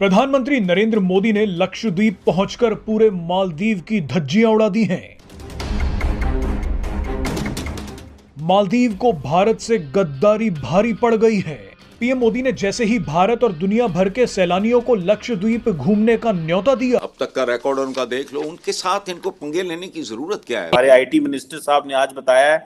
प्रधानमंत्री नरेंद्र मोदी ने लक्षद्वीप पहुंचकर पूरे मालदीव की धज्जियां उड़ा दी हैं। मालदीव को भारत से गद्दारी भारी पड़ गई है। पीएम मोदी ने जैसे ही भारत और दुनिया भर के सैलानियों को लक्षद्वीप घूमने का न्योता दिया। अब तक का रिकॉर्ड उनका देख लो, उनके साथ इनको पंगे लेने की जरूरत क्या है। हमारे आईटी मिनिस्टर साहब ने आज बताया है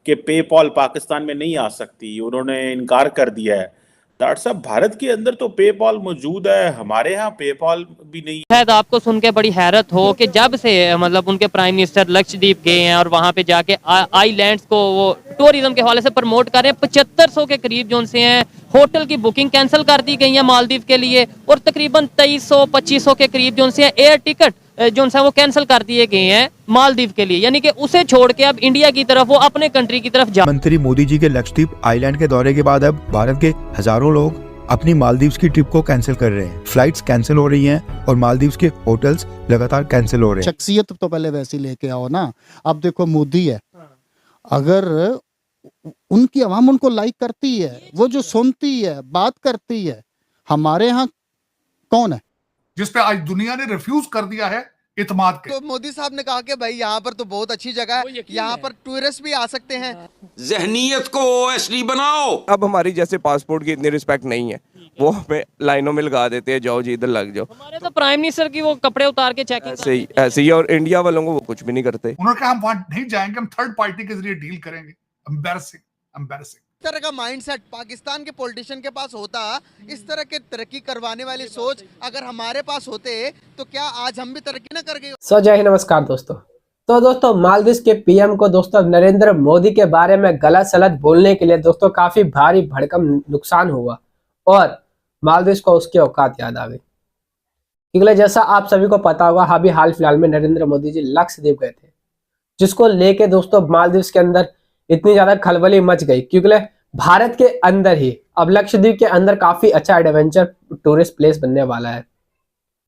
कि पेपॉल पाकिस्तान में नहीं आ सकती, उन्होंने इनकार कर दिया है। डॉक्टर साहब, भारत के अंदर तो पेपॉल मौजूद है, हमारे यहाँ पेपॉल भी नहीं है। शायद आपको सुन के बड़ी हैरत हो कि जब से मतलब उनके प्राइम मिनिस्टर लक्षद्वीप गए हैं और वहाँ पे जाके आइलैंड्स को वो टूरिज्म के हवाले से प्रमोट कर रहे हैं, 7500 के करीब जो उनसे हैं होटल की बुकिंग कैंसिल कर दी गई है मालदीव के लिए, और तकरीबन 2300-2500 के करीब जो उनसे एयर टिकट जो उनसे वो कैंसिल कर दिए गए हैं मालदीव के लिए। यानी कि उसे छोड़ के अब इंडिया की तरफ, वो अपने कंट्री की तरफ जा। मंत्री मोदी जी के लक्षद्वीप आइलैंड के दौरे के बाद अब भारत के हजारों लोग अपनी मालदीव्स की ट्रिप को कैंसिल कर रहे हैं। फ्लाइट्स कैंसिल हो रही हैं और मालदीव्स के होटल्स लगातार कैंसिल हो रहे हैं। शख्सियत तो पहले वैसी लेके आओ ना। अब देखो मोदी है, अगर उनकी आवाम उनको लाइक करती है, वो जो सुनती है, बात करती है, हमारे यहाँ कौन है जिसपे आज दुनिया ने रिफ्यूज कर दिया है इत्माद के। तो मोदी साहब ने कहा कि भाई यहाँ पर तो बहुत अच्छी जगह है, यहाँ पर टूरिस्ट भी आ सकते हैं। जहनीयत को ओएसडी बनाओ। अब हमारी जैसे पासपोर्ट की इतनी रिस्पेक्ट नहीं है, वो हमें लाइनों में लगा देते हैं, जाओ जी इधर लग जाओ। हमारे तो प्राइम मिनिस्टर की वो कपड़े उतार के चेकिंग ऐसे ही, और इंडिया वालों को वो कुछ भी नहीं करते। उन्होंने कहा हम वहां नहीं जाएंगे, हम थर्ड पार्टी के जरिए डील करेंगे। एम्बैरसिंग इस तरह का माइंडसेट पाकिस्तान के पॉलिटिशियन के पास होता, इस तरह के तरक्की करवाने वाली सोच अगर हमारे पास होते तो क्या आज हम भी तरक्की न कर गए। जय हिंद, नमस्कार दोस्तों। तो दोस्तों, मालदीव के पीएम को दोस्तों नरेंद्र मोदी के बारे में गलत सलत बोलने के लिए दोस्तों काफी भारी भड़कम नुकसान हुआ और मालदीव को उसकी औकात याद आ गई। क्योंकि जैसा आप सभी को पता होगा, अभी हाल फिलहाल में नरेंद्र मोदी जी लक्षद्वीप गए थे, जिसको लेके दोस्तों मालदीव के अंदर इतनी ज्यादा खलबली मच गई। क्योंकि भारत के अंदर ही अब लक्षद्वीप के अंदर काफी अच्छा एडवेंचर टूरिस्ट प्लेस बनने वाला है,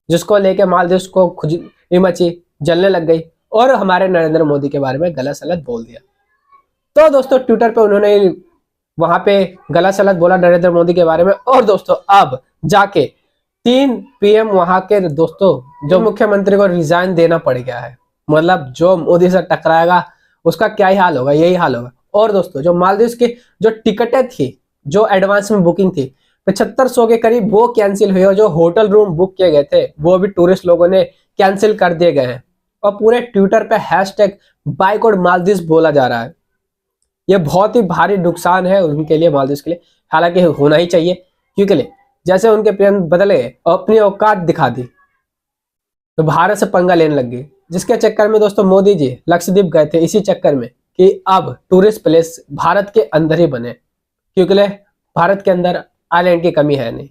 जिसको लेके मालदीव को खुजली मची, जलने लग गई और हमारे नरेंद्र मोदी के बारे में गलत सलत बोल दिया। तो दोस्तों ट्विटर पे उन्होंने वहां पे गलत सलत बोला नरेंद्र मोदी के बारे में, और दोस्तों अब जाके 3 पीएम वहां के दोस्तों जो मुख्यमंत्री को रिजाइन देना पड़ गया है। मतलब जो मोदी से टकराएगा उसका क्या ही हाल होगा, यही हाल होगा। और दोस्तों जो मालदीव की जो टिकटें थी, जो एडवांस में बुकिंग थी 7500 के करीब, वो कैंसिल हुई, और जो होटल रूम बुक किए गए थे वो भी टूरिस्ट लोगों ने कैंसिल कर दिए गए हैं। और पूरे ट्विटर पे हैशटैग बायकॉट मालदीव बोला जा रहा है। ये बहुत ही भारी नुकसान है उनके लिए, मालदीव के लिए। हालांकि होना ही चाहिए, क्योंकि जैसे उनके प्रेम बदले और अपनी औकात दिखा दी तो भारत से पंगा लेने लग गई, जिसके चक्कर में दोस्तों मोदी जी लक्षद्वीप गए थे इसी चक्कर में कि अब टूरिस्ट प्लेस भारत के अंदर ही बने, क्योंकि भारत के अंदर आइलैंड की कमी है नहीं।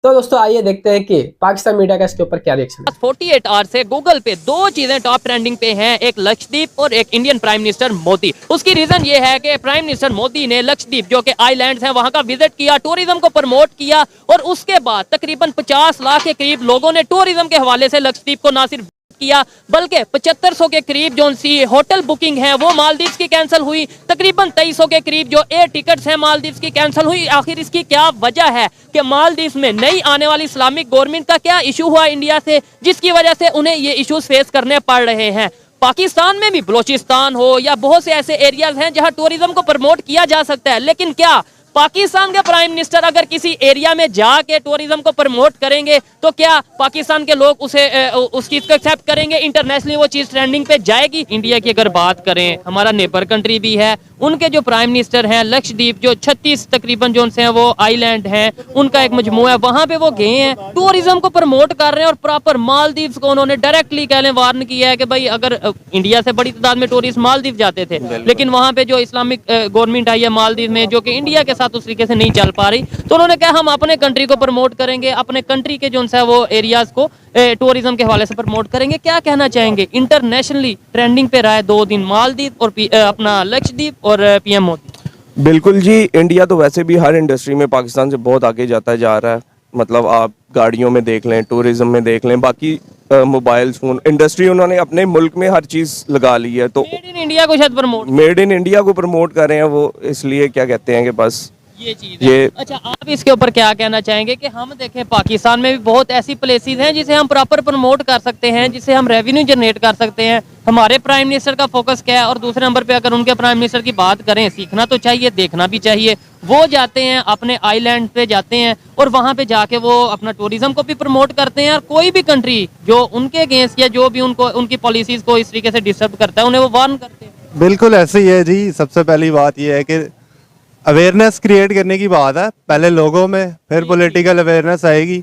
तो दोस्तों आइए देखते हैं कि पाकिस्तान मीडिया का इसके ऊपर क्या रिएक्शन है। 48 आवर से गूगल पे 2 चीजें टॉप ट्रेंडिंग पे हैं, एक लक्षद्वीप और एक इंडियन प्राइम मिनिस्टर मोदी। उसकी रीजन ये है कि प्राइम मिनिस्टर मोदी ने लक्षद्वीप जो कि आइलैंड्स हैं वहां का विजिट किया, टूरिज्म को प्रमोट किया, और उसके बाद तकरीबन 50 लाख के करीब लोगों ने टूरिज्म के हवाले से लक्षद्वीप को ना सिर्फ किया, बल्कि 7500 के करीब जो सी होटल बुकिंग है वो मालदीव की कैंसिल हुई, तकरीबन 2300 के करीब जो एयर टिकट्स हैं मालदीव की कैंसिल हुई। आखिर इसकी क्या वजह है कि मालदीव में नई आने वाली इस्लामिक गवर्नमेंट का क्या इशू हुआ इंडिया से, जिसकी वजह से उन्हें ये इश्यूज फेस करने पड़ रहे हैं। पाकिस्तान में भी बलोचिस्तान हो या बहुत से ऐसे एरियाज हैं जहां टूरिज्म को प्रमोट किया जा सकता है, लेकिन क्या पाकिस्तान के प्राइम मिनिस्टर अगर किसी एरिया में जाके टूरिज्म को प्रमोट करेंगे तो क्या पाकिस्तान के लोग उस चीज को एक्सेप्ट करेंगे? इंटरनेशनली वो चीज ट्रेंडिंग पे जाएगी? इंडिया की अगर बात करें, हमारा नेबर कंट्री भी है, उनके जो प्राइम मिनिस्टर हैं लक्षद्वीप जो 36 तकरीबन जो उनसे हैं वो आइलैंड हैं, उनका एक मजमू है, वहां पे वो गए हैं, टूरिज्म को प्रमोट कर रहे हैं। और प्रॉपर मालदीव को उन्होंने डायरेक्टली कहने वार्न किया है कि भाई अगर इंडिया से बड़ी तादाद में टूरिस्ट मालदीव जाते थे, लेकिन वहां पे जो इस्लामिक गवर्नमेंट आई है मालदीव में जो कि इंडिया के साथ उस तरीके से नहीं चल पा रही, तो उन्होंने कहा हम अपने कंट्री को प्रमोट करेंगे, अपने कंट्री के जो उनसे वो एरियाज को टूरिज्म के हवाले से प्रमोट करेंगे। क्या कहना चाहेंगे? इंटरनेशनली ट्रेंडिंग पे रहा है 2 दिन मालदीव और अपना लक्षद्वीप और पीएम मोदी। बिल्कुल जी, इंडिया तो वैसे भी हर इंडस्ट्री में पाकिस्तान से बहुत आगे जाता जा रहा है। मतलब आप गाड़ियों में देख लें, टूरिज्म में देख लें, बाकी मोबाइल फोन इंडस्ट्री उन्होंने अपने मुल्क में हर चीज़ लगा ली है। तो मेड इन इंडिया को शायद प्रमोट, मेड इन इंडिया को प्रमोट कर रहे हैं वो, इसलिए क्या कहते हैं कि बस ये चीज है। अच्छा, आप इसके ऊपर क्या कहना चाहेंगे कि हम देखें पाकिस्तान में भी बहुत ऐसी प्लेसेस हैं जिसे हम प्रॉपर प्रमोट कर सकते हैं, जिससे हम रेवेन्यू जनरेट कर सकते हैं। हमारे प्राइम मिनिस्टर का फोकस क्या है? और दूसरे नंबर पे अगर उनके प्राइम मिनिस्टर की बात करें, सीखना तो चाहिए, देखना भी चाहिए। वो जाते हैं अपने आइलैंड पे जाते हैं और वहाँ पे जाके वो अपना टूरिज्म को भी प्रमोट करते हैं, और कोई भी कंट्री जो उनके अगेंस्ट या जो भी उनको उनकी पॉलिसीज को इस तरीके से डिस्टर्ब करता है, उन्हें वो वार्न करते हैं। बिल्कुल ऐसे ही है जी। सबसे पहली बात यह है कि अवेयरनेस क्रिएट करने की बात है, पहले लोगों में, फिर पॉलिटिकल अवेयरनेस आएगी।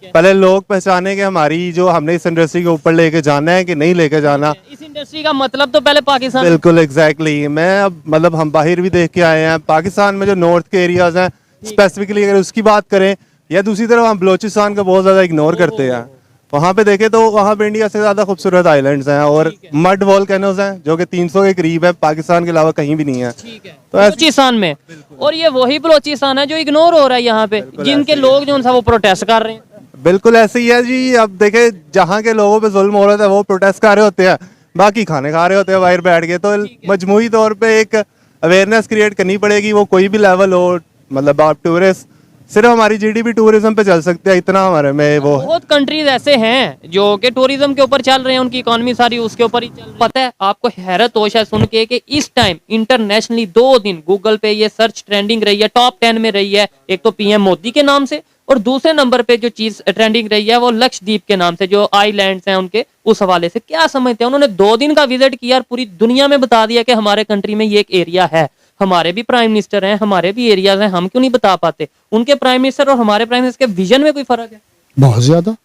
पहले लोग पहचाने कि हमारी जो हमने इस इंडस्ट्री के ऊपर लेके जाना है कि नहीं लेके जाना। इस इंडस्ट्री का मतलब तो पहले पाकिस्तान। बिल्कुल एग्जैक्टली। मैं अब मतलब हम बाहर भी देख के आए हैं, पाकिस्तान में जो नॉर्थ के एरियाज हैं स्पेसिफिकली अगर उसकी बात करें, या दूसरी तरफ हम बलोचिस्तान का बहुत ज्यादा इग्नोर करते हैं। वहाँ पे देखें तो वहाँ पे इंडिया से ज्यादा खूबसूरत आइलैंड्स हैं और मड वोल्केनोज हैं जो कि 300 के करीब है, पाकिस्तान के अलावा कहीं भी नहीं है। तो बलोचिस्तान में, और ये वही बलोचिस्तान है जो इग्नोर हो रहा है यहाँ पे, जिनके लोग जो वो प्रोटेस्ट कर रहे हैं। बिल्कुल ऐसे ही है जी। अब देखे जहाँ के लोगों पे जुल्म हो रहा था वो प्रोटेस्ट कर रहे होते हैं, बाकी खाने खा रहे होते हैं बाहर बैठ के। तो मजमूई तौर पे एक अवेयरनेस क्रिएट करनी पड़ेगी, वो कोई भी लेवल हो। मतलब आप टूरिस्ट, सिर्फ हमारी जीडीपी टूरिज्म पे चल सकते हैं, इतना हमारे में वो। बहुत कंट्रीज ऐसे हैं जो कि टूरिज्म के ऊपर चल रहे हैं, उनकी इकोनॉमी सारी उसके ऊपर ही चल रही है। पता है आपको, हैरत हो शायद सुन के कि इस टाइम इंटरनेशनली 2 दिन गूगल पे ये सर्च ट्रेंडिंग रही है, टॉप 10 में रही है। एक तो पीएम मोदी के नाम से, और दूसरे नंबर पे जो चीज ट्रेंडिंग रही है वो लक्षद्वीप के नाम से, जो आइलैंड्स हैं उनके, उस हवाले से। क्या समझते हैं? उन्होंने 2 दिन का विजिट किया और पूरी दुनिया में बता दिया कि हमारे कंट्री में ये एक एरिया है। हमारे भी प्राइम मिनिस्टर हैं, हमारे भी एरियाज हैं, हम क्यों नहीं बता पाते? उनके प्राइम मिनिस्टर और हमारे प्राइम मिनिस्टर के विजन में कोई फर्क है? बहुत ज्यादा।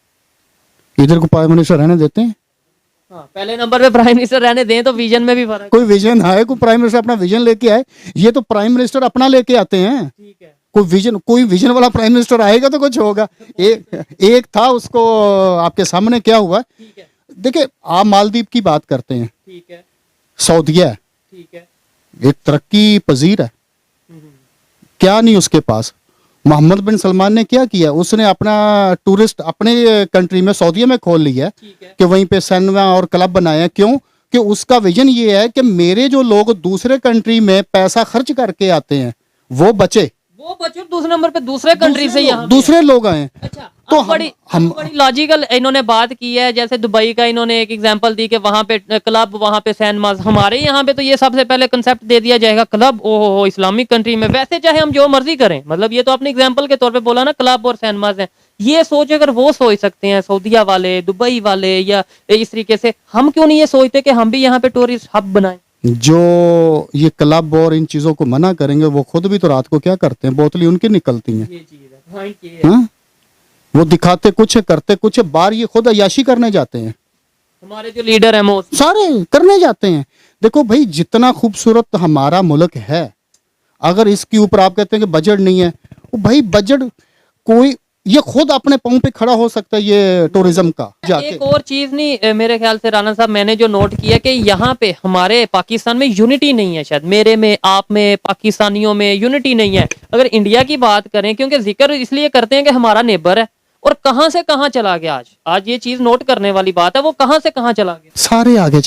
इधर को प्राइम मिनिस्टर रहने देते हैं। हाँ, पहले नंबर पे प्राइम मिनिस्टर रहने दें तो विजन में भी फर्क। कोई विजन है, कोई प्राइम मिनिस्टर अपना विजन लेके आए। ये तो प्राइम मिनिस्टर अपना लेके आते हैं। ठीक है। कोई विजन वाला प्राइम मिनिस्टर आएगा तो कुछ होगा। एक था, उसको आपके सामने क्या हुआ। देखिए, आप मालदीव की बात करते हैं, ठीक है, सऊदीया है, ठीक है, एक तरक्की पजीर है, क्या नहीं उसके पास। मोहम्मद बिन सलमान ने क्या किया, उसने अपना टूरिस्ट अपने कंट्री में, सऊदीया में खोल लिया है कि वहीं पे सिनेमा और क्लब बनाए हैं। क्यों? कि उसका विजन ये है कि मेरे जो लोग दूसरे कंट्री में पैसा खर्च करके आते हैं वो बचे, दूसरे नंबर पे दूसरे कंट्री से यहाँ दूसरे लोग आए। अच्छा, तो बड़ी लॉजिकल इन्होंने बात की है। जैसे दुबई का इन्होंने एक एग्जांपल दी कि वहाँ पे क्लब, वहाँ पे सिनेमास। हमारे यहाँ पे तो ये सबसे पहले कंसेप्ट दे दिया जाएगा क्लब। ओहो, इस्लामिक कंट्री में वैसे चाहे हम जो मर्जी करें, मतलब ये तो अपने एग्जांपल के तौर पे बोला ना, क्लब और सिनेमास हैं। ये सोच अगर वो सोच सकते हैं, सऊदीया वाले, दुबई वाले, या इस तरीके से, हम क्यों नहीं ये सोचते कि हम भी यहाँ पे टूरिस्ट हब बनाएं? जो ये क्लब और इन चीजों को मना करेंगे, वो खुद भी तो रात को क्या करते हैं, बोतली उनकी निकलती हैं। ये चीज है, पॉइंट ये है। वो दिखाते कुछ, करते कुछ, बाहर ये खुद अय्याशी करने जाते हैं। हमारे जो लीडर हैं वो सारे करने जाते हैं। देखो भाई, जितना खूबसूरत हमारा मुल्क है, अगर इसके ऊपर आप कहते हैं कि बजट नहीं है, भाई बजट कोई, ये खुद अपने पांव पे खड़ा हो सकता है ये टूरिज्म का जाके। एक और चीज नहीं, मेरे ख्याल से राना साहब, मैंने जो नोट किया कि यहाँ पे हमारे पाकिस्तान में यूनिटी नहीं है। शायद मेरे में, आप में, पाकिस्तानियों में यूनिटी नहीं है। अगर इंडिया की बात करें, क्योंकि जिक्र इसलिए करते हैं कि हमारा नेबर है, और कहां से कहां चला गया। आज ये चीज नोट करने वाली बात है, वो कहां से कहां चला गया। सारे आगे